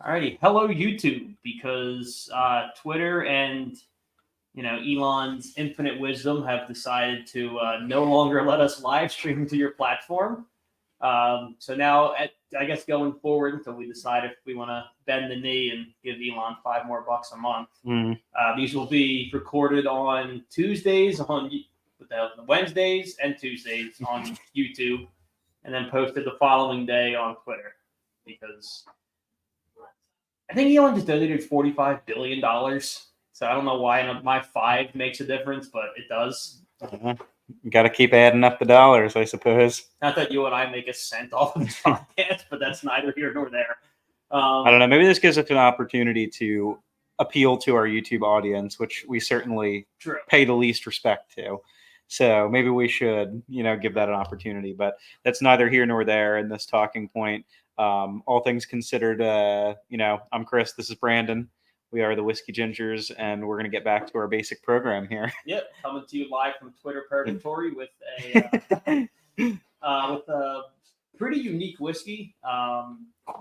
Alrighty, hello YouTube, because Twitter and Elon's infinite wisdom have decided to no longer let us live stream to your platform. So now, I guess going forward until we decide if we want to bend the knee and give Elon $5 more a month, these will be recorded on Tuesdays, on Wednesdays and Tuesdays on YouTube, and then posted the following day on Twitter, because I think Elon just donated $45 billion. So I don't know why my five makes a difference, but it does. Got to keep adding up the dollars, I suppose. Not that you and I make a cent off of this podcast, but that's neither here nor there. I don't know. Maybe this gives us an opportunity to appeal to our YouTube audience, which we certainly pay the least respect to. So maybe we should, give that an opportunity. But that's neither here nor there in this talking point. All things considered, I'm Chris. This is Brandon. We are the Whiskey Gingers, and we're going to get back to our basic program here. Yep, coming to you live from Twitter Purgatory with a pretty unique whiskey.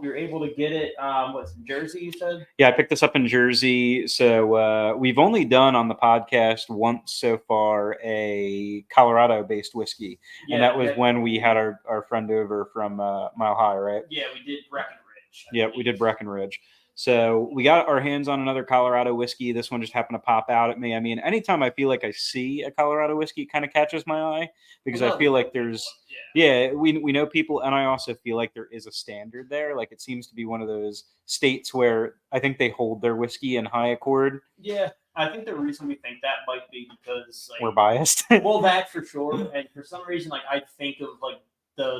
We were able to get it. What's in Jersey? You said? Yeah, I picked this up in Jersey. So we've only done on the podcast once so far a Colorado-based whiskey, and that was when we had our friend over from Mile High, right? Yeah, we did Breckenridge. Yeah, we did Breckenridge. So we got our hands on another Colorado whiskey. This one just happened to pop out at me. I mean, anytime I feel like I see a Colorado whiskey, it kind of catches my eye because I feel like there's, we know people, and I also feel like there is a standard there. Like it seems to be one of those states where I think they hold their whiskey in high accord. Yeah, I think the reason we think that might be because we're biased. Well, that for sure, and for some reason, I think of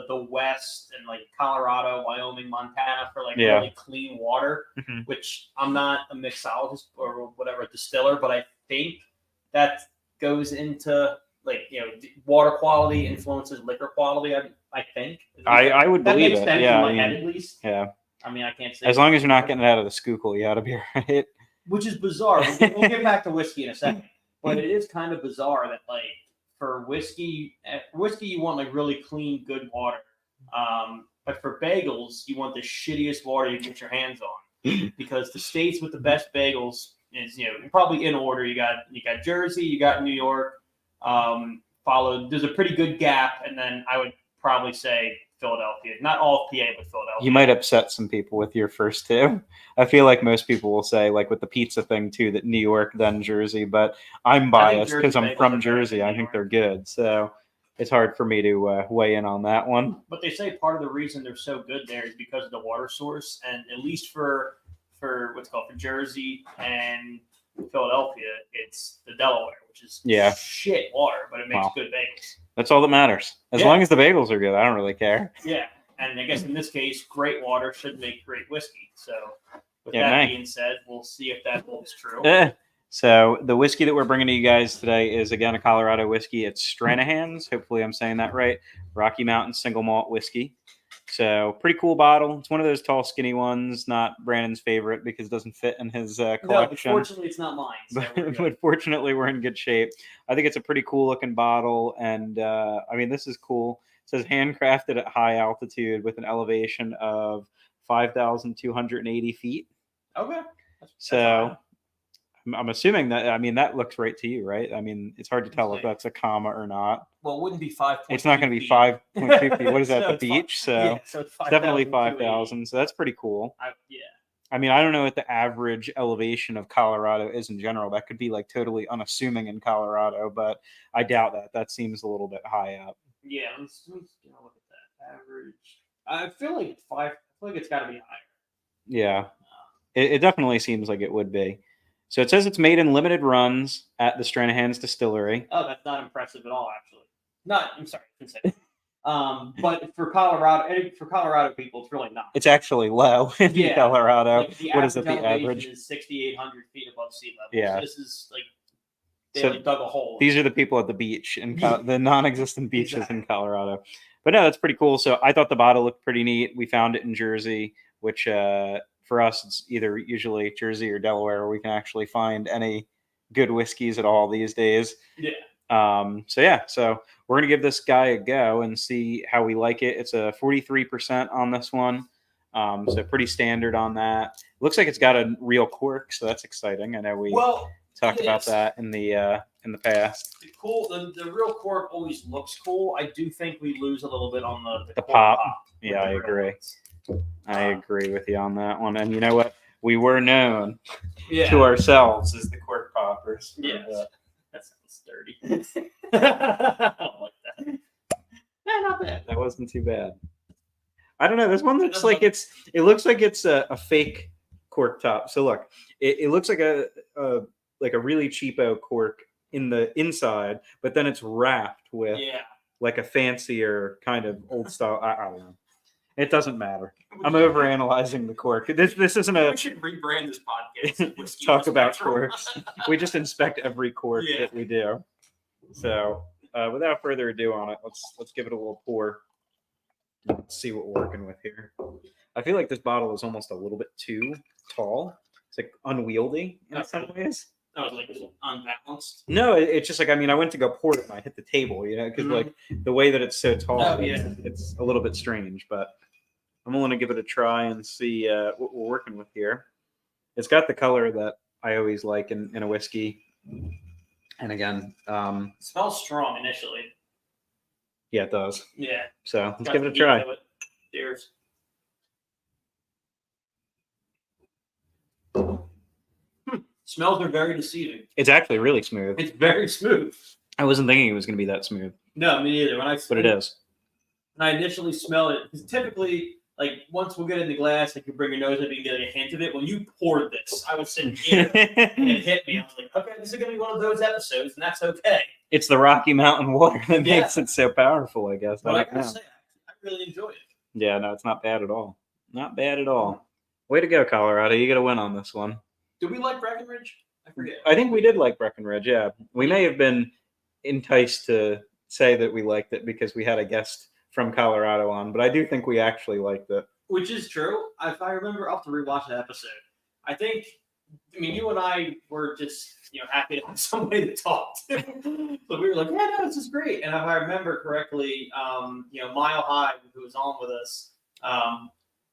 the West and Colorado, Wyoming, Montana for really clean water, which I'm not a mixologist or whatever, a distiller, but I think that goes into water quality influences liquor quality. I think I would that believe makes it. sense Yeah, in my head at least. Yeah. I mean, I can't say as long as you're not getting it out of the Schuylkill, you ought to be right. Which is bizarre. We'll get back to whiskey in a second, but it is kind of bizarre that for whiskey you want really clean, good water. But for bagels, you want the shittiest water you can get your hands on, because the states with the best bagels is probably in order. You got Jersey, you got New York, followed. There's a pretty good gap, and then I would probably say Philadelphia. Not all of PA, but Philadelphia. You might upset some people with your first two. I feel like most people will say, with the pizza thing too, that New York, then Jersey. But I'm biased because I'm from Jersey. I think they're good. So it's hard for me to weigh in on that one. But they say part of the reason they're so good there is because of the water source. And at least for what's called for Jersey and Philadelphia, it's the Delaware, which is shit water, but it makes good bagels. That's all that matters. As long as the bagels are good, I don't really care. Yeah, and I guess in this case, great water should make great whiskey. So with that being said, we'll see if that holds true. So the whiskey that we're bringing to you guys today is, again, a Colorado whiskey. It's Stranahan's. Hopefully I'm saying that right. Rocky Mountain single malt whiskey. So pretty cool bottle. It's one of those tall, skinny ones. Not Brandon's favorite because it doesn't fit in his collection. No, fortunately, it's not mine. So but fortunately, we're in good shape. I think it's a pretty cool looking bottle, and this is cool. It says handcrafted at high altitude with an elevation of 5,280 feet. Okay. So I'm assuming that. That looks right to you, right? It's hard to tell if that's a comma or not. Well, it wouldn't be 5. It's not going to be 5.2 feet. What is that? The beach? So it's definitely 5,000. So that's pretty cool. I don't know what the average elevation of Colorado is in general. That could be totally unassuming in Colorado, but I doubt that. That seems a little bit high up. Yeah, let's look at that average. I feel like it's 5. I feel like it's got to be higher. Yeah, it definitely seems like it would be. So it says it's made in limited runs at the Stranahan's distillery. Oh, that's not impressive at all, actually. I'm sorry, I didn't say that. But for Colorado people, it's really not. It's actually low in Colorado. What is it? The average is 6,800 feet above sea level. Yeah. So this is they dug a hole. These are the people at the beach and the non-existent beaches in Colorado. But no, that's pretty cool. So I thought the bottle looked pretty neat. We found it in Jersey, which for us, it's either usually Jersey or Delaware where we can actually find any good whiskeys at all these days. Yeah. So we're going to give this guy a go and see how we like it. It's a 43% on this one. So pretty standard on that. Looks like it's got a real cork, so that's exciting. I know we talked about that in the past. The real cork always looks cool. I do think we lose a little bit on the pop. Yeah, I agree. I agree with you on that one. And you know what? We were known to ourselves as the cork poppers. Yeah, that sounds dirty. I don't like that. Not bad. That wasn't too bad. I don't know. This one looks like it looks like it's a fake cork top. So look, it looks like a really cheapo cork in the inside, but then it's wrapped with like a fancier kind of old style. I don't know. It doesn't matter. I'm overanalyzing the cork. This isn't a. We should rebrand this podcast. Talk about corks. We just inspect every cork that we do. So without further ado on it, let's give it a little pour. Let's see what we're working with here. I feel like this bottle is almost a little bit too tall. It's like unwieldy in some ways. Oh, like it's unbalanced. No, it's just like I went to go pour it and I hit the table, because like the way that it's so tall, it's a little bit strange. But I'm going to give it a try and see what we're working with here. It's got the color that I always like in a whiskey. And again, it smells strong initially. Yeah, it does. Yeah. So let's give it a try. Cheers. Smells are very deceiving. It's actually really smooth. It's very smooth. I wasn't thinking it was going to be that smooth. No, me neither. But it is. When I initially smell it, because typically, like once we'll get in the glass, like you bring your nose up, you can get a hint of it. When you poured this, I was sitting here and it hit me. I was like, okay, this is going to be one of those episodes, and that's okay. It's the Rocky Mountain water that makes it so powerful, I guess. But I gotta say, I really enjoy it. Yeah, no, it's not bad at all. Not bad at all. Way to go, Colorado. You got to win on this one. Did we like Breckenridge? I forget. I think we did like Breckenridge, yeah. We may have been enticed to say that we liked it because we had a guest from Colorado on, but I do think we actually liked it. Which is true. If I remember, I'll have to rewatch that episode. I think, you and I were just, happy to have somebody to talk to. So we were like, yeah, no, this is great. And if I remember correctly, Mile High, who was on with us,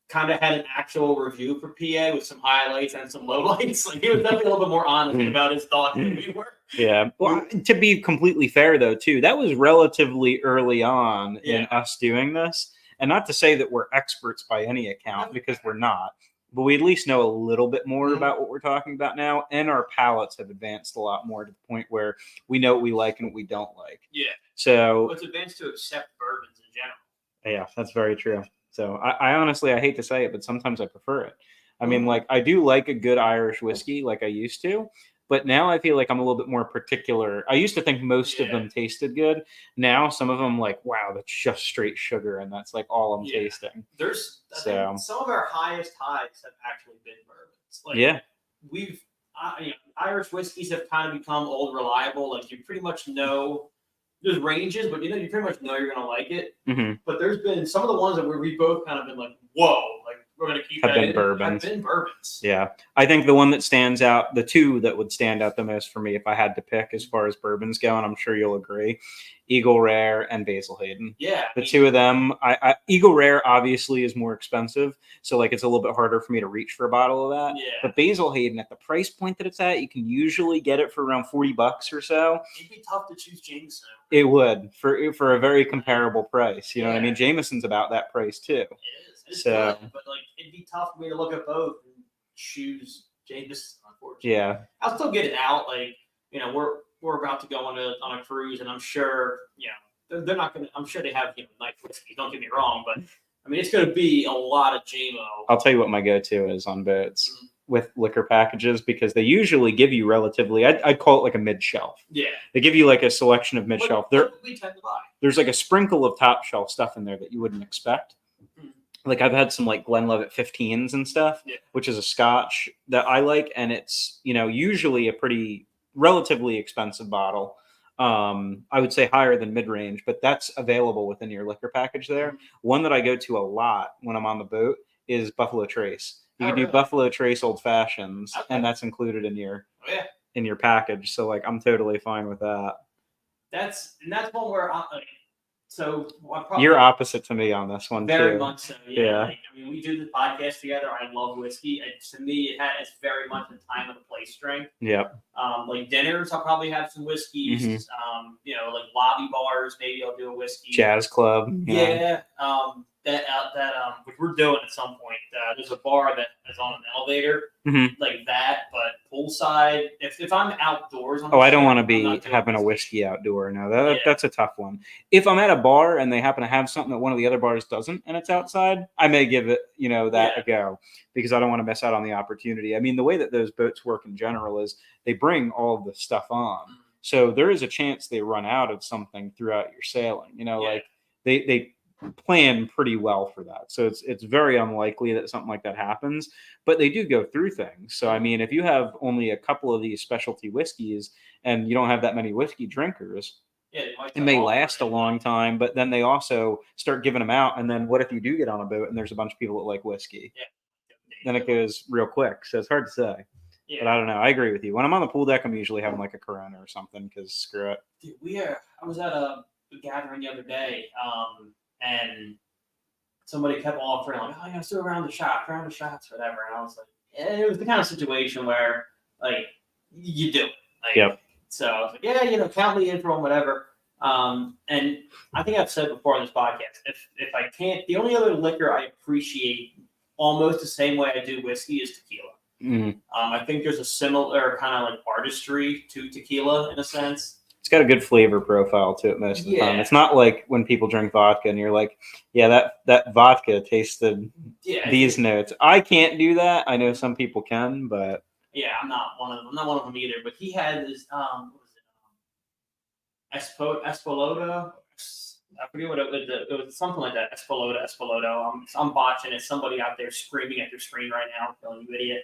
kind of had an actual review for PA with some highlights and some lowlights. Like he was definitely a little bit more honest about his thoughts than we were. Yeah. Well, to be completely fair, though, too, that was relatively early on in us doing this. And not to say that we're experts by any account, because we're not. But we at least know a little bit more about what we're talking about now. And our palates have advanced a lot more to the point where we know what we like and what we don't like. Yeah. So it's advanced to accept bourbons in general. Yeah, that's very true. So I honestly, I hate to say it, but sometimes I prefer it. I mean, like I do like a good Irish whiskey like I used to, but now I feel like I'm a little bit more particular. I used to think most of them tasted good. Now some of them like, wow, that's just straight sugar and that's like all I'm tasting. There's some of our highest highs have actually been bourbons. Like, we've Irish whiskeys have kind of become old reliable. Like you pretty much know. There's ranges, but you pretty much know you're gonna like it. Mm-hmm. But there's been some of the ones that we both kind of been like, whoa, like we're gonna keep have been bourbons. Have been bourbons. Yeah, I think the one that stands out, the two that would stand out the most for me if I had to pick as far as bourbons go, and I'm sure you'll agree, Eagle Rare and Basil Hayden. Yeah, the two of them. Eagle Rare obviously is more expensive, so like it's a little bit harder for me to reach for a bottle of that. Yeah. But Basil Hayden, at the price point that it's at, you can usually get it for around $40 or so. It'd be tough to choose Jameson. It would for a very comparable price. You know what I mean? Jameson's about that price too. It is. It's good, but like it'd be tough for me to look at both and choose Jameson. Unfortunately, yeah. I'll still get it out. Like we're about to go on a cruise, and I'm sure they're not gonna. I'm sure they have night whiskey. Don't get me wrong, but I mean it's gonna be a lot of JMO. I'll tell you what my go-to is on boats. Mm-hmm. With liquor packages, because they usually give you relatively, I'd call it like a mid-shelf. Yeah. They give you like a selection of mid-shelf. We tend to buy. There's like a sprinkle of top shelf stuff in there that you wouldn't expect. Mm-hmm. Like I've had some like Glenlivet 15s and stuff, which is a Scotch that I like. And it's, usually a pretty relatively expensive bottle. I would say higher than mid-range, but that's available within your liquor package there. Mm-hmm. One that I go to a lot when I'm on the boat is Buffalo Trace. You can do Buffalo Trace Old Fashions, and that's included in your in your package. So like, I'm totally fine with that. That's one where So you're opposite to me on this one, very too. much so. Yeah. Like, I mean, we do the podcast together. I love whiskey. And to me, it's very much a time and a place drink. Yep. Like dinners, I'll probably have some whiskeys. Mm-hmm. You know, like lobby bars, maybe I'll do a whiskey. Jazz club. Yeah. Which we're doing at some point. There's a bar that is on an elevator, like that, but poolside. If I'm outdoors, I don't want to be having a whiskey outdoor. No, that's a tough one. If I'm at a bar and they happen to have something that one of the other bars doesn't, and it's outside, I may give it, a go, because I don't want to miss out on the opportunity. I mean, the way that those boats work in general is they bring all of the stuff on, so there is a chance they run out of something throughout your sailing. Like they plan pretty well for that, so it's very unlikely that something like that happens, but they do go through things. So I mean, if you have only a couple of these specialty whiskeys and you don't have that many whiskey drinkers, it may last a long time, but then they also start giving them out, and then what if you do get on a boat and there's a bunch of people that like whiskey? Then it goes real quick. So it's hard to say. But I don't know, I agree with you. When I'm on the pool deck, I'm usually having like a Corona or something, because screw it. Dude, I was at a gathering the other day, and somebody kept offering, like, let's do a round of shots, whatever. And I was like, it was the kind of situation where, like, you do it. Like, yep. So I was like, count me in for them, whatever. And I think I've said before on this podcast, if I can't, the only other liquor I appreciate almost the same way I do whiskey is tequila. I think there's a similar kind of like artistry to tequila in a sense. It's got a good flavor profile to it most of the time. It's not like when people drink vodka and you're like, that vodka tasted these notes. I can't do that. I know some people can, but I'm not one of them. I'm not one of them either. But he had this what was it? Espolota. I forget what it was. Something like that. Espoloto. I'm botching it. Somebody out there screaming at their screen right now, feeling you idiot.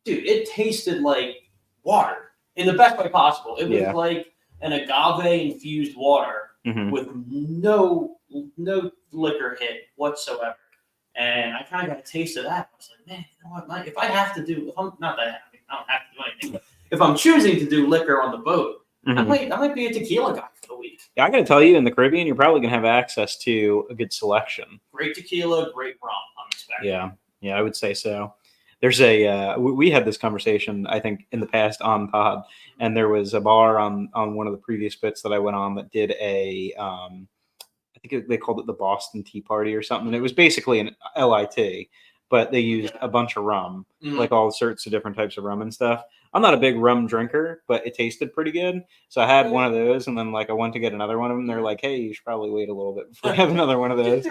Dude, it tasted like water. In the best way possible. It was like an agave infused water with no liquor hit whatsoever. And I kind of got a taste of that. I was like, man, you know what, Mike, if I have to do, I don't have to do anything, but if I'm choosing to do liquor on the boat, I might be a tequila guy for the week. Yeah, I got to tell you, in the Caribbean, you're probably going to have access to a good selection. Great tequila, great rum, I'm expecting. Yeah, I would say so. There's we had this conversation, I think, in the past on pod, and there was a bar on one of the previous bits that I went on that did I think they called it the Boston Tea Party or something. And it was basically an LIT, but they used a bunch of rum, like all sorts of different types of rum and stuff. I'm not a big rum drinker, but it tasted pretty good. So I had one of those, and then I went to get another one of them. They're like, hey, you should probably wait a little bit before you have another one of those.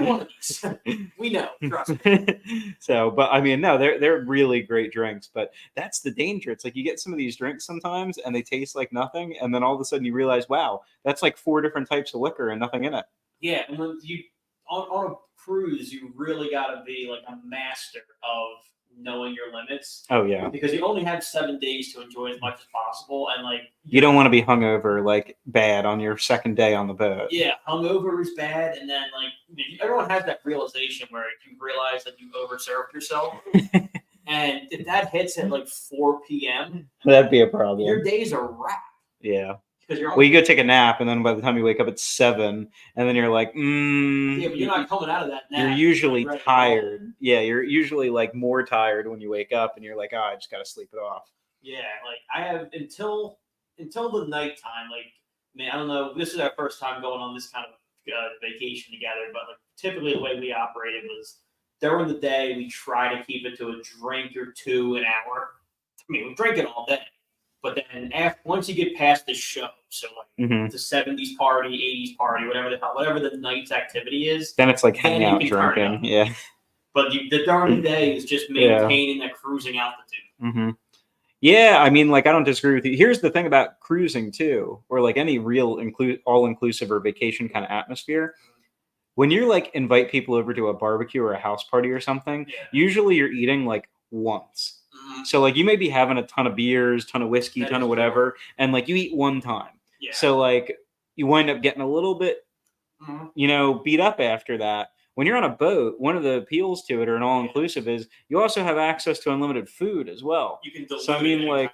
We know, trust me. So, but I mean, no, they're really great drinks, but that's the danger. It's like you get some of these drinks sometimes and they taste like nothing, and then all of a sudden you realize, wow, that's like 4 different types of liquor and nothing in it. Yeah, and when you on a cruise, you really got to be like a master of knowing your limits. Oh yeah, because you only have 7 days to enjoy as much as possible, and you don't want to be hungover bad on your second day on the boat. Yeah, hungover is bad, and then everyone has that realization where you realize that you overserved yourself, and if that hits at 4 p.m., that'd be a problem. Your days are wrapped. Yeah. Well, you go take a nap, and then by the time you wake up, it's 7, and then you're like, Yeah, but you're not coming out of that nap. You're usually tired. Yeah, you're usually more tired when you wake up, and you're like, I just got to sleep it off. Yeah, I have until the nighttime. Man, I don't know. This is our first time going on this kind of vacation together, but typically the way we operated was during the day we try to keep it to a drink or two an hour. I mean, we're drinking all day. But then once you get past the show, so the 70s party, 80s party, whatever the night's activity is, then it's hangout drinking. Yeah. But the during the day is just maintaining that cruising altitude. Yeah, I mean, I don't disagree with you. Here's the thing about cruising too, or any real all-inclusive or vacation kind of atmosphere. When you're invite people over to a barbecue or a house party or something, usually you're eating once. So you may be having a ton of beers, ton of whiskey, ton of whatever, and you eat one time. Yeah. So you wind up getting a little bit, beat up after that. When you're on a boat, one of the appeals to it or an all-inclusive is you also have access to unlimited food as well. You can so I mean,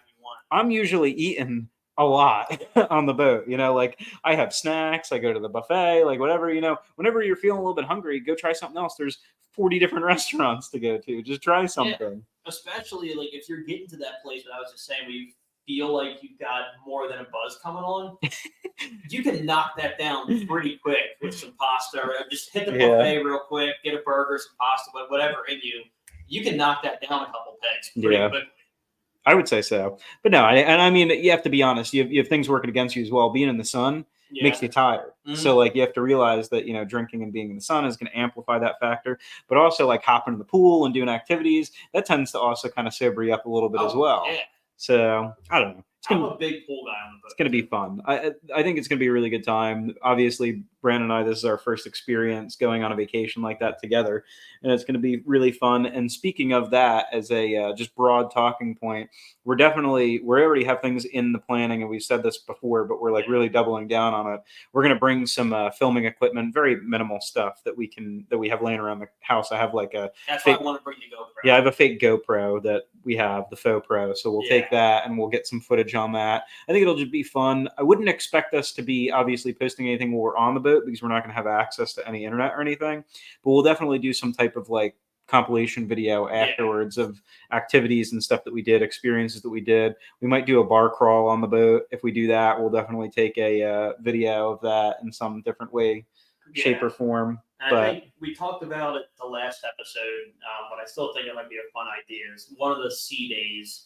I'm usually eating a lot on the boat. Like I have snacks, I go to the buffet, like whatever, whenever you're feeling a little bit hungry, go try something else. There's 40 different restaurants to go to. Just try something. Yeah, especially like if you're getting to that place, what I was just saying, where you feel like you've got more than a buzz coming on, you can knock that down pretty quick with some pasta, or just hit the buffet real quick, get a burger, some pasta, whatever in you. You can knock that down a couple pegs pretty quickly. I would say so. But no, I mean, you have to be honest. You have things working against you as well. Being in the sun makes you tired. Mm-hmm. So, like, you have to realize that, drinking and being in the sun is going to amplify that factor. But also, like, hopping in the pool and doing activities, that tends to also kind of sober you up a little bit as well. Yeah. So, I don't know. I'm a big pool guy on the boat. It's going to be fun. I think it's going to be a really good time. Obviously, Brandon and I, this is our first experience going on a vacation like that together, and it's going to be really fun. And speaking of that, as a just broad talking point, we already have things in the planning, and we've said this before, but we're like really doubling down on it. We're going to bring some filming equipment, very minimal stuff that we have laying around the house. I have like that's why I want to bring the GoPro. Yeah, I have a fake GoPro that we have, the Faux Pro. So we'll take that and we'll get some footage on that. I think it'll just be fun. I wouldn't expect us to be obviously posting anything while we're on the boat, because we're not going to have access to any internet or anything. But we'll definitely do some type of like compilation video afterwards of activities and stuff that we did, experiences that we did. We might do a bar crawl on the boat. If we do that, we'll definitely take a video of that in some different way, shape, or form. And I think we talked about it the last episode, but I still think it might be a fun idea. Is one of the sea days,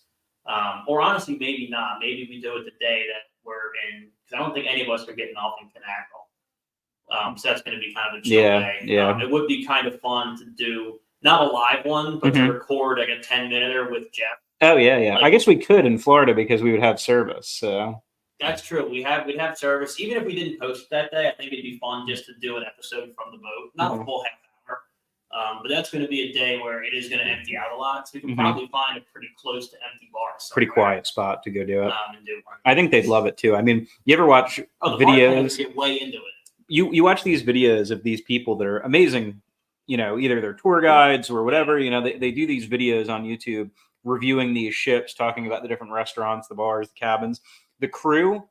or honestly, maybe not. Maybe we do it the day that we're in, because I don't think any of us are getting off in Canaveral. So that's going to be kind of a chill day. Yeah. It would be kind of fun to do, not a live one, but to record like a 10-minute with Jeff. Oh, yeah. Like, I guess we could in Florida because we would have service, so... That's true. We'd have service. Even if we didn't post that day, I think it'd be fun just to do an episode from the boat. Not the full half hour. But that's going to be a day where it is going to empty out a lot. So we can probably find a pretty close to empty bar somewhere. Pretty quiet spot to go do it. I think they'd love it too. I mean, you ever watch videos? Get way into it. You watch these videos of these people that are amazing, either they're tour guides or whatever, they do these videos on YouTube reviewing these ships, talking about the different restaurants, the bars, the cabins. The crew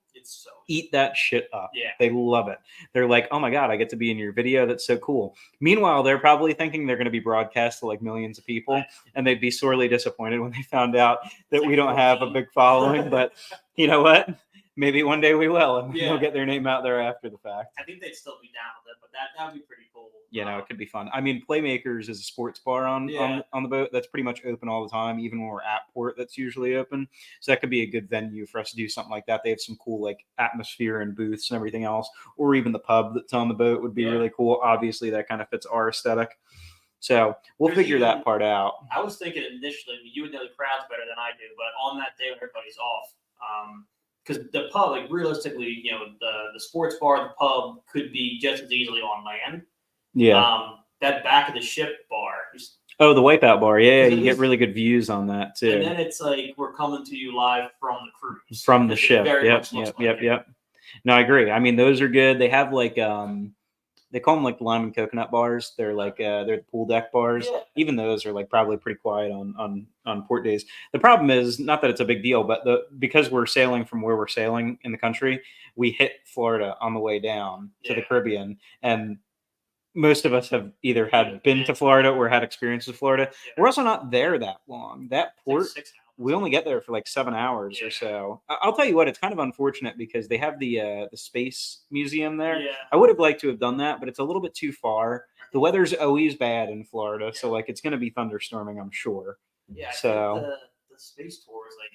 eat that shit up. Yeah. They love it. They're like, oh my God, I get to be in your video. That's so cool. Meanwhile, they're probably thinking they're going to be broadcast to like millions of people, and they'd be sorely disappointed when they found out that we don't have a big following. But you know what? Maybe one day we will, and they'll get their name out there after the fact. I think they'd still be down with it, but that would be pretty cool. It could be fun. I mean, Playmakers is a sports bar on the boat. That's pretty much open all the time. Even when we're at port, that's usually open. So that could be a good venue for us to do something like that. They have some cool like atmosphere and booths and everything else. Or even the pub that's on the boat would be really cool. Obviously, that kind of fits our aesthetic. So we'll figure that part out. I was thinking initially, you would know the crowds better than I do, but on that day when everybody's off, because the pub, like realistically, the sports bar, the pub could be just as easily on land. Yeah. That back of the ship bar. Oh, the Wipeout bar. Yeah, you get really good views on that too. And then it's like we're coming to you live from the cruise. From the ship. Yep. No, I agree. I mean, those are good. They have like they call them like lime and coconut bars. They're like they're the pool deck bars. Yeah. Even those are like probably pretty quiet on port days. The problem is not that it's a big deal, but because we're sailing from where we're sailing in the country, we hit Florida on the way down to the Caribbean, and most of us have either been to Florida or had experience with Florida. Yeah. We're also not there that long. That port, like 6 hours. We only get there for like 7 hours or so. I'll tell you what, it's kind of unfortunate because they have the space museum there. Yeah. I would have liked to have done that, but it's a little bit too far. The weather's always bad in Florida, so like it's going to be thunderstorming, I'm sure. Yeah, so the space tour is like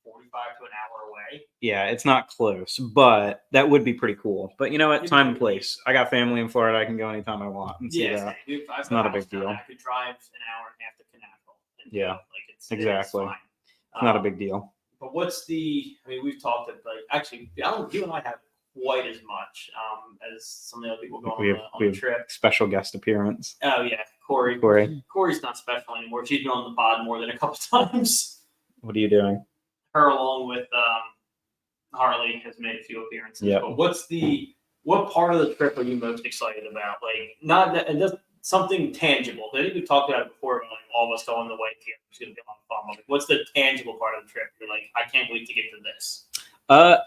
45 to an hour away. Yeah, it's not close, but that would be pretty cool. But you know what? Time and place. I got family in Florida. I can go anytime I want and see that. Dude, it's not a big deal. I could drive an hour and a half to Canaveral. Yeah, exactly. It's not a big deal. But we've talked about, like, actually, you and I have quite as much as some of the other people going on the trip. Special guest appearance. Oh, yeah. Corey. Corey's not special anymore. She's been on the pod more than a couple times. What are you doing? Her along with Harley has made a few appearances. Yep. But what part of the trip are you most excited about? Like, not that, and just something tangible. I think we talked about it before, like all of us going the way here. It's going to be a lot of fun. Like, what's the tangible part of the trip? You're like, I can't wait to get to this.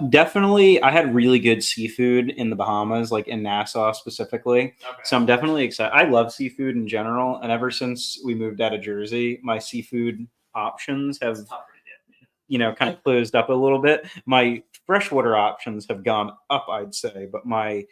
Definitely. I had really good seafood in the Bahamas, like in Nassau specifically. Okay. So I'm definitely excited. I love seafood in general, and ever since we moved out of Jersey, my seafood options have, kind of closed up a little bit. My freshwater options have gone up, I'd say, but my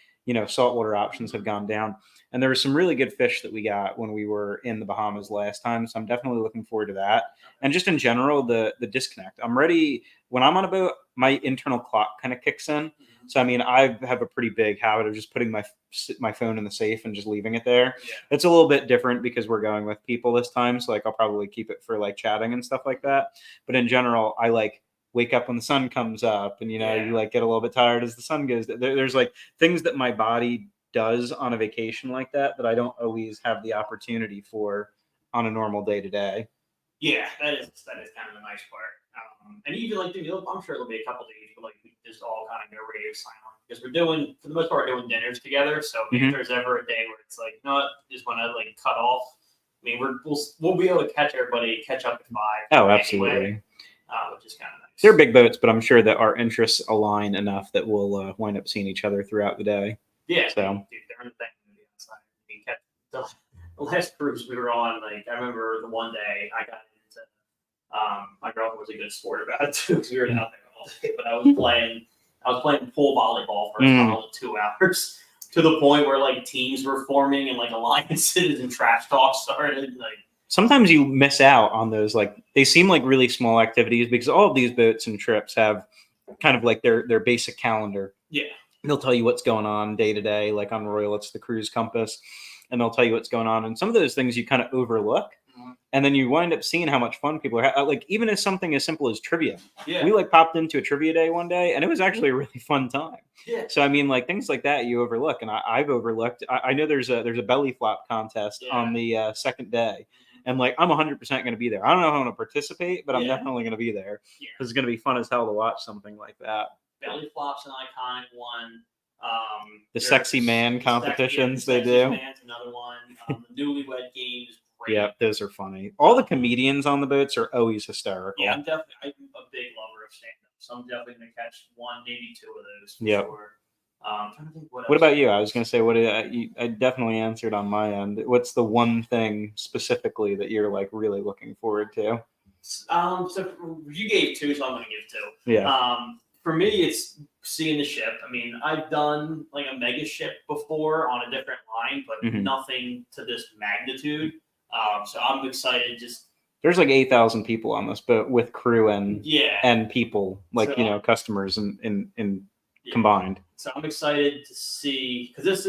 saltwater options have gone down. And there was some really good fish that we got when we were in the Bahamas last time, so I'm definitely looking forward to that. And just in general, the disconnect. I'm ready when I'm on a boat. My internal clock kind of kicks in. So I mean, I have a pretty big habit of just putting my phone in the safe and just leaving it there. Yeah. It's a little bit different because we're going with people this time, so like I'll probably keep it for like chatting and stuff like that. But in general, I like wake up when the sun comes up, and you like get a little bit tired as the sun goes. There's like things that my body does on a vacation like that I don't always have the opportunity for on a normal day to day. Yeah, that is kind of the nice part. And even like, I'm sure there'll be a couple days where like we just all kind of go radio silent because we're doing, for the most part, doing dinners together. So if there's ever a day where it's like, just want to like cut off. I mean, we'll be able to catch up at 5. Oh, absolutely. Anyway, which is kind of nice. They're big boats, but I'm sure that our interests align enough that we'll wind up seeing each other throughout the day. Yeah, so they're the thing outside. We kept the last cruise we were on. Like I remember the one day I got into. My girlfriend was a good sport about it too because we were out there all day. But I was playing pool volleyball for about 2 hours to the point where like teams were forming and like alliances and trash talk started. Like sometimes you miss out on those. Like they seem like really small activities because all of these boats and trips have kind of like their basic calendar. Yeah. They'll tell you what's going on day to day. Like on Royal, it's the cruise compass, and they'll tell you what's going on. And some of those things you kind of overlook, and then you wind up seeing how much fun people are. Like even as something as simple as trivia. Yeah. We like popped into a trivia day one day, and it was actually a really fun time. Yeah. So I mean, like things like that you overlook, and I've overlooked. I know there's a belly flop contest on the second day. And like, I'm 100% going to be there. I don't know how I'm going to participate, but I'm definitely going to be there. Yeah. It's going to be fun as hell to watch something like that. Belly flop's an iconic one. The sexy man competitions they do. Man's another one. The newlywed game is great. Yeah, those are funny. All the comedians on the boats are always hysterical. Yeah, I'm a big lover of stand-up, so I'm definitely going to catch 1, maybe 2 of those. Yeah. Sure. I'm trying to think what about you? I was going to say, I definitely answered on my end. What's the one thing specifically that you're like really looking forward to? So you gave 2, so I'm going to give 2. Yeah. For me, it's seeing the ship. I mean, I've done like a mega ship before on a different line, but nothing to this magnitude. So I'm excited. There's like 8,000 people on this boat with crew and people, like so, customers and combined. So I'm excited to see because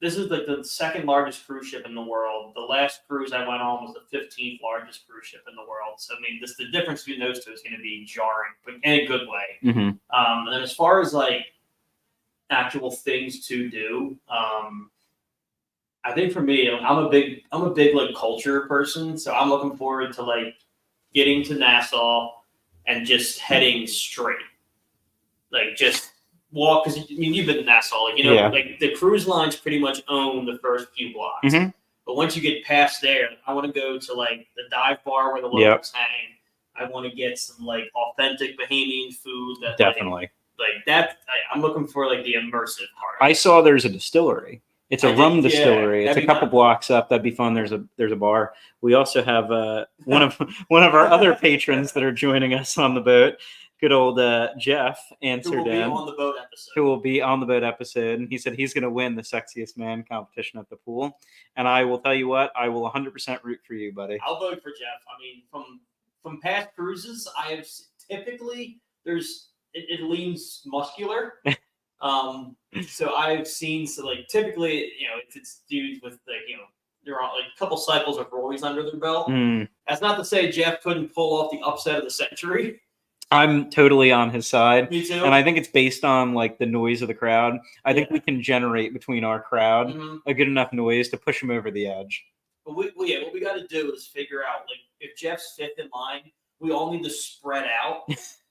this is like the second largest cruise ship in the world. The last cruise I went on was the 15th largest cruise ship in the world. So I mean, the difference between those two is going to be jarring, but in a good way. And then as far as like actual things to do, I think for me, I'm a big like culture person. So I'm looking forward to like getting to Nassau and just heading straight. Like just walk, because you've been to Nassau, like the cruise lines pretty much own the first few blocks. But once you get past there, I want to go to like the dive bar where the locals hang. I want to get some like authentic Bahamian food. That definitely like that. I'm looking for like the immersive part. I saw there's a distillery. It's a rum distillery. It's a couple blocks up. That'd be fun. There's a bar. We also have one of our other patrons that are joining us on the boat. Good old Jeff answered him. Who will be on the boat episode. And he said he's going to win the sexiest man competition at the pool. And I will tell you what, I will 100% root for you, buddy. I'll vote for Jeff. I mean, from past cruises, I have typically it leans muscular. So I've seen typically it's dudes with they're on like a couple cycles of Roy's under their belt. That's not to say Jeff couldn't pull off the upset of the century. I'm totally on his side. Me too. And I think it's based on like the noise of the crowd. I think we can generate between our crowd a good enough noise to push him over the edge. But what we got to do is figure out like if Jeff's 5th in line, we all need to spread out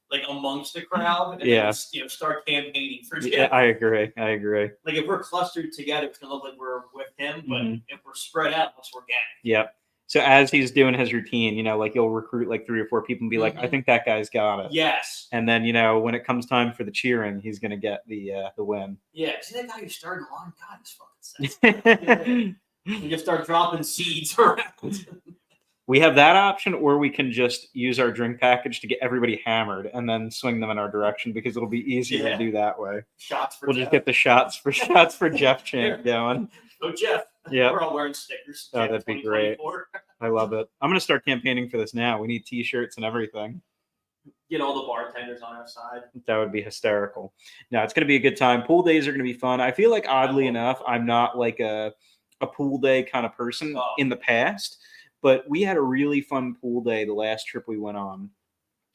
like amongst the crowd and then, start campaigning for Jeff. Yeah, I agree. Like if we're clustered together, it's gonna look like we're with him, but if we're spread out, we're gang. Yep. So as he's doing his routine, you know, like you'll recruit like 3 or 4 people and be like, I think that guy's got it. Yes. And then, you know, when it comes time for the cheering, he's going to get the win. Yeah. See that guy who started the line? God, he's fucking sick. You just start dropping seeds around. We have that option, or we can just use our drink package to get everybody hammered and then swing them in our direction because it'll be easier to do that way. Shots for We'll Jeff. Just get the shots for Jeff chant going. Oh, Jeff. Yeah. We're all wearing stickers. Oh, that'd be great. I love it. I'm going to start campaigning for this now. We need t-shirts and everything. Get all the bartenders on our side. That would be hysterical. No, it's going to be a good time. Pool days are going to be fun. I feel like, oddly enough, I'm not like a pool day kind of person in the past. But we had a really fun pool day the last trip we went on.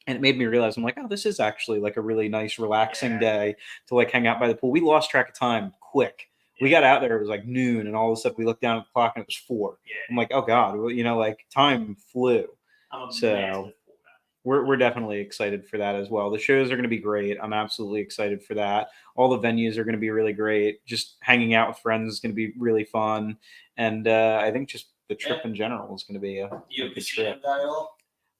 And it made me realize, I'm like, oh, this is actually like a really nice, relaxing day to like hang out by the pool. We lost track of time quick. We got out there, it was like noon, and all of a sudden we looked down at the clock and it was 4. Yeah. I'm like, oh God, well, you know, like time flew. So we're definitely excited for that as well. The shows are going to be great. I'm absolutely excited for that. All the venues are going to be really great. Just hanging out with friends is going to be really fun. And I think just the trip in general is going to be a good trip.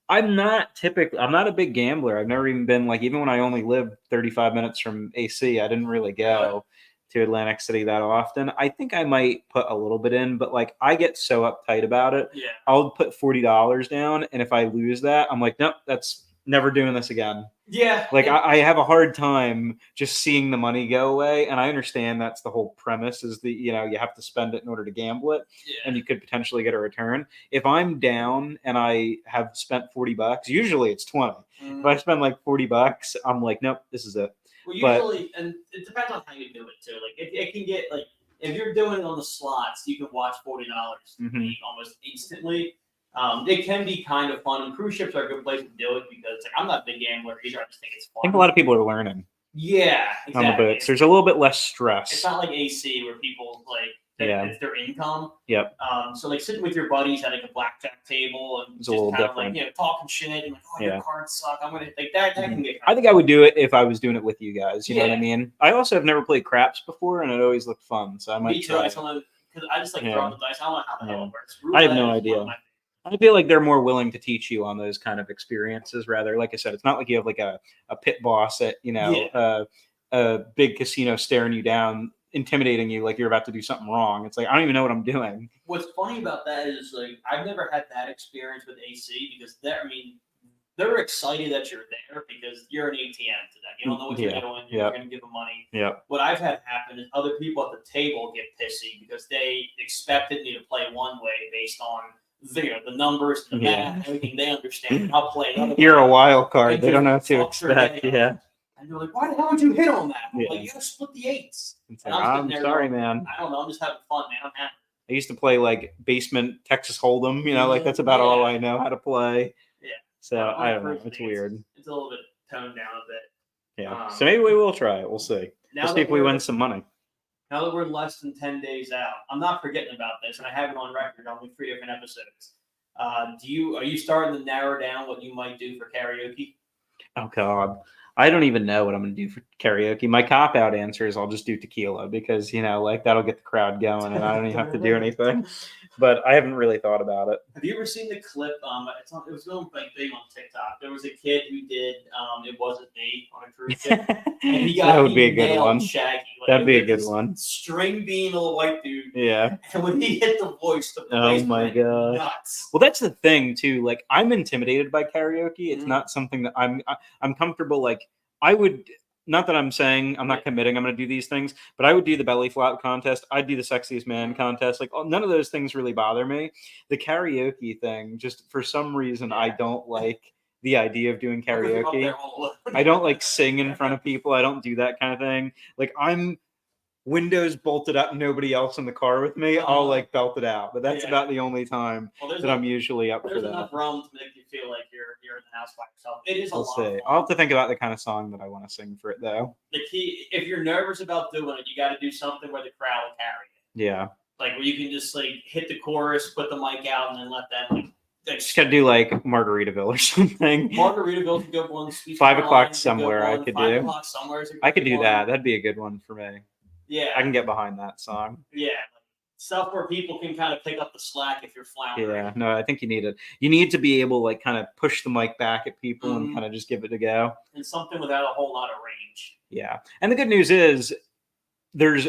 I'm not a big gambler. I've never even been like, even when I only lived 35 minutes from AC, I didn't really go to Atlantic City that often. I think I might put a little bit in, but like I get so uptight about it. Yeah. I'll put $40 down. And if I lose that, I'm like, nope, that's never doing this again. Yeah. Like I have a hard time just seeing the money go away. And I understand that's the whole premise is the, you know, you have to spend it in order to gamble it and you could potentially get a return. If I'm down and I have spent $40, usually it's 20. If I spend like $40, I'm like, nope, this is it. Well, usually, and it depends on how you do it too. Like it can get like, if you're doing it on the slots, you can watch $40 almost instantly. It can be kind of fun, and cruise ships are a good place to do it because like, I'm not a big gambler either. I just think it's fun. I think a lot of people are learning. Yeah, exactly. On the boats. There's a little bit less stress. It's not like AC where people like it's their income. Yep. So like sitting with your buddies at like a blackjack table and it's just kind of like talking shit and like, oh, your cards suck. I'm gonna like that. That can get. I think I would do it if I was doing it with you guys. You know what I mean? I also have never played craps before, and it always looked fun. So I might. Me too. Because I just like throwing the dice. I don't know how the hell it works. I have no idea. I feel like they're more willing to teach you on those kind of experiences. Rather, like I said, it's not like you have like a pit boss at a big casino staring you down, intimidating you like you're about to do something wrong. It's like I don't even know what I'm doing. What's funny about that is like I've never had that experience with AC because they're excited that you're there because you're an ATM to them. You don't know what you're doing. You're going to give them money. Yeah. What I've had happen is other people at the table get pissy because they expected me to play one way based on the numbers, the math, everything they understand. I'll play another way. You're a wild card. They don't know what to expect. Yeah. And they're like, why the hell would you hit on that? I'm like, you gotta split the 8s. Like, I'm sorry, man. I don't know. I'm just having fun, man. I'm happy. I used to play like basement Texas Hold'em, you know, like that's about all I know how to play. Yeah. So I don't know. It's weird. It's a little bit toned down a bit. Yeah. So maybe we will try it. We'll see. We'll see if we win some money. Now that we're less than 10 days out, I'm not forgetting about this, and I have it on record on 3 different episodes. Are you starting to narrow down what you might do for karaoke? Oh God. I don't even know what I'm going to do for karaoke. My cop-out answer is I'll just do tequila because, you know, like that'll get the crowd going and I don't even have to do anything. But I haven't really thought about it. Have you ever seen the clip? It was going like big on TikTok. There was a kid who did It Wasn't Me on a cruise ship. And That would be a good one. Shaggy. Like, that'd be a good one. String bean little white dude. Yeah. And when he hit the voice, oh my God. Nuts. Well, that's the thing too. Like I'm intimidated by karaoke. It's not something that I'm comfortable. Like I would, not that I'm saying I'm not committing, I'm going to do these things, but I would do the belly flop contest. I'd do the sexiest man contest. Like none of those things really bother me. The karaoke thing, just for some reason, I don't like the idea of doing karaoke. I don't like sing in front of people. I don't do that kind of thing. Like I'm windows bolted up, nobody else in the car with me. I'll like belt it out, but that's about the only time that I'm usually up for that. There's enough rum to make you feel like you're in the house by yourself. It is a lot of fun. I'll have to think about the kind of song that I want to sing for it though. The key, if you're nervous about doing it, you got to do something where the crowd will carry it. Yeah. Like where you can just like hit the chorus, put the mic out, and then let them like. Just gotta do like Margaritaville or something. Margaritaville's a good one. 5 o'clock somewhere I could do. 5 o'clock somewhere is a good I could do one. that. That'd be a good one for me. Yeah. I can get behind that song. Yeah. stuff where people can kind of pick up the slack if you're floundering. Yeah, no, I think you need it. You need to be able to like kind of push the mic back at people and kind of just give it a go. And something without a whole lot of range. Yeah. And the good news is there's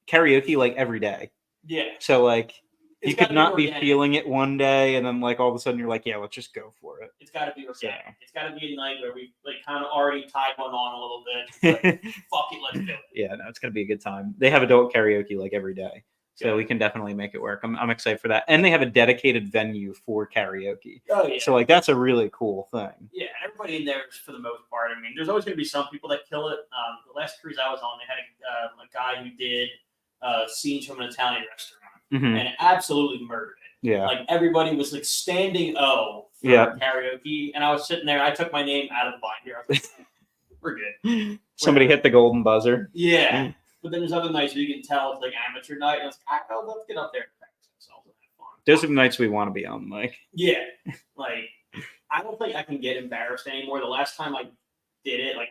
karaoke like every day. Yeah. So like you could not be feeling it one day and then like all of a sudden you're like, yeah, let's just go for it. It's got to be organic. Yeah. It's got to be a night where we like kind of already tied one on a little bit. Like, fuck it, let's do it. Yeah, no, it's gonna be a good time. They have adult karaoke like every day, so we can definitely make it work. I'm excited for that, and they have a dedicated venue for karaoke. Oh yeah. So like that's a really cool thing. Yeah, everybody in there for the most part. I mean, there's always gonna be some people that kill it. The last cruise I was on, they had a guy who did scenes from an Italian restaurant and absolutely murdered it. Yeah. Like everybody was like standing for karaoke, and I was sitting there. I took my name out of the binder. I was like, "We're good." Somebody hit the golden buzzer. Yeah, but then there's other nights where you can tell it's like amateur night. And I was like, "Oh, let's get up there and practice ourselves and have fun." Those are the nights we want to be on, Mike. Yeah, like I don't think I can get embarrassed anymore. The last time I did it, like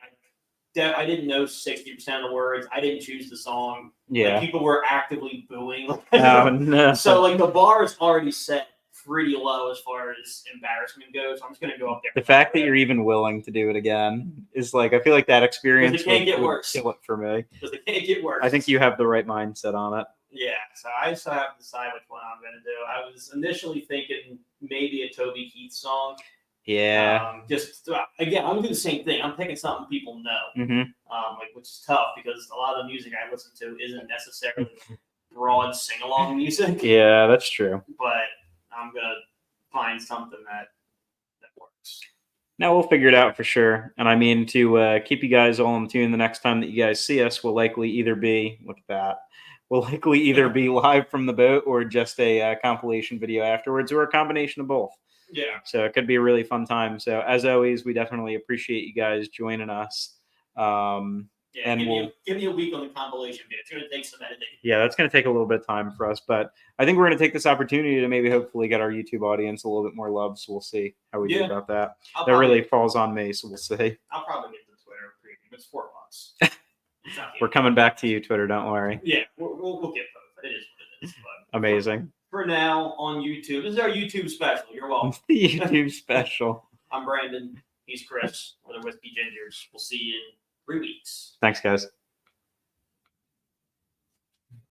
I didn't know 60% of the words. I didn't choose the song. Yeah, like, people were actively booing. Oh no! So like the bar is already set pretty low as far as embarrassment goes. So I'm just gonna go up there. The fact that you're even willing to do it again is like I feel like that experience would kill it for me. Because it can't get worse. I think you have the right mindset on it. Yeah, so I still have to decide which one I'm gonna do. I was initially thinking maybe a Toby Keith song. Yeah. Just again, I'm doing the same thing. I'm picking something people know, like which is tough because a lot of the music I listen to isn't necessarily broad sing along music. Yeah, that's true. But I'm gonna find something that works. Now we'll figure it out for sure. And I mean to keep you guys all in tune. The next time that you guys see us, will likely either be We'll likely either be live from the boat or just a compilation video afterwards, or a combination of both. Yeah. So it could be a really fun time. So as always, we definitely appreciate you guys joining us. And give me a week on the compilation video. It's going to take some editing. Yeah, that's going to take a little bit of time for us, but I think we're going to take this opportunity to maybe hopefully get our YouTube audience a little bit more love. So we'll see how we do about that. That really falls on me, so we'll see. I'll probably get the Twitter preview. It's $4. We're coming back to you, Twitter. Don't worry. Yeah, we'll get both. It is what it is. But amazing. For now, on YouTube, this is our YouTube special. You're welcome. The YouTube special. I'm Brandon. He's Chris. We're the Whiskey Gingers. We'll see you in 3 weeks. Thanks, guys.